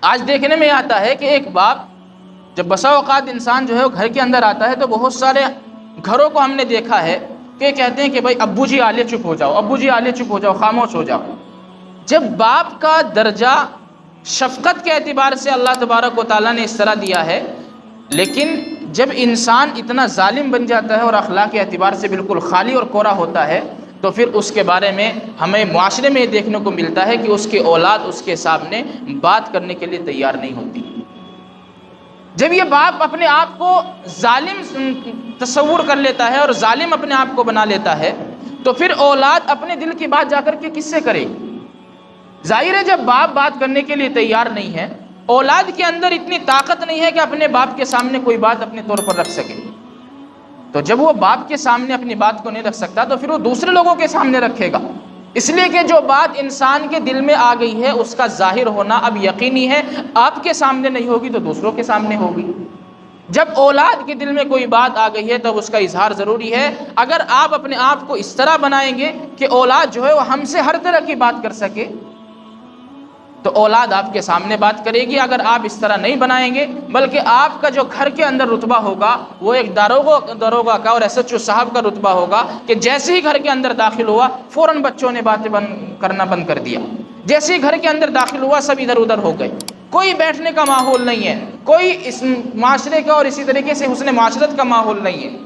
آج دیکھنے میں آتا ہے کہ ایک باپ جب بسا اوقات انسان جو ہے وہ گھر کے اندر آتا ہے تو بہت سارے گھروں کو ہم نے دیکھا ہے کہ کہتے ہیں کہ بھائی ابو جی آلے چپ ہو جاؤ، ابو جی آلے چپ ہو جاؤ، خاموش ہو جاؤ۔ جب باپ کا درجہ شفقت کے اعتبار سے اللہ تبارک و تعالیٰ نے اس طرح دیا ہے، لیکن جب انسان اتنا ظالم بن جاتا ہے اور اخلاق کے اعتبار سے بالکل خالی اور کورا ہوتا ہے تو پھر اس کے بارے میں ہمیں معاشرے میں دیکھنے کو ملتا ہے کہ اس کی اولاد اس کے سامنے بات کرنے کے لیے تیار نہیں ہوتی۔ جب یہ باپ اپنے آپ کو ظالم تصور کر لیتا ہے اور ظالم اپنے آپ کو بنا لیتا ہے تو پھر اولاد اپنے دل کی بات جا کر کے کس سے کرے گی؟ ظاہر ہے جب باپ بات کرنے کے لیے تیار نہیں ہے، اولاد کے اندر اتنی طاقت نہیں ہے کہ اپنے باپ کے سامنے کوئی بات اپنے طور پر رکھ سکے، تو جب وہ باپ کے سامنے اپنی بات کو نہیں رکھ سکتا تو پھر وہ دوسرے لوگوں کے سامنے رکھے گا۔ اس لیے کہ جو بات انسان کے دل میں آ گئی ہے اس کا ظاہر ہونا اب یقینی ہے، آپ کے سامنے نہیں ہوگی تو دوسروں کے سامنے ہوگی۔ جب اولاد کے دل میں کوئی بات آ گئی ہے تب اس کا اظہار ضروری ہے۔ اگر آپ اپنے آپ کو اس طرح بنائیں گے کہ اولاد جو ہے وہ ہم سے ہر طرح کی بات کر سکے تو اولاد آپ کے سامنے بات کرے گی۔ اگر آپ اس طرح نہیں بنائیں گے بلکہ آپ کا جو گھر کے اندر رتبہ ہوگا وہ ایک داروغہ کا اور ایس ایچ او صاحب کا رتبہ ہوگا کہ جیسے ہی گھر کے اندر داخل ہوا فوراً بچوں نے باتیں کرنا بند کر دیا، جیسے ہی گھر کے اندر داخل ہوا سب ادھر ادھر ہو گئے، کوئی بیٹھنے کا ماحول نہیں ہے، کوئی اس معاشرے کا اور اسی طریقے سے حسن معاشرت کا ماحول نہیں ہے۔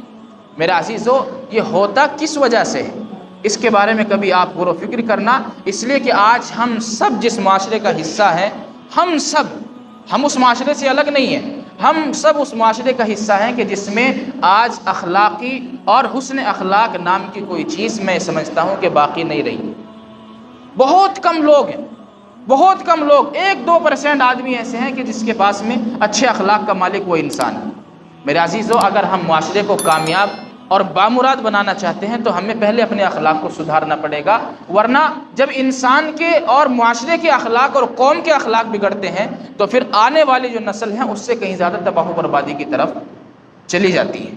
میرے عزیزو، یہ ہوتا کس وجہ سے ہے اس کے بارے میں کبھی آپ غور و فکر کرنا، اس لیے کہ آج ہم سب جس معاشرے کا حصہ ہیں، ہم اس معاشرے سے الگ نہیں ہیں، ہم سب اس معاشرے کا حصہ ہیں کہ جس میں آج اخلاقی اور حسن اخلاق نام کی کوئی چیز میں سمجھتا ہوں کہ باقی نہیں رہی۔ بہت کم لوگ ہیں، بہت کم لوگ، 1-2% آدمی ایسے ہیں کہ جس کے پاس میں اچھے اخلاق کا مالک وہ انسان ہے۔ میرے عزیزو، اگر ہم معاشرے کو کامیاب اور بامراد بنانا چاہتے ہیں تو ہمیں پہلے اپنے اخلاق کو سدھارنا پڑے گا، ورنہ جب انسان کے اور معاشرے کے اخلاق اور قوم کے اخلاق بگڑتے ہیں تو پھر آنے والی جو نسل ہے اس سے کہیں زیادہ تباہ و بربادی کی طرف چلی جاتی ہے۔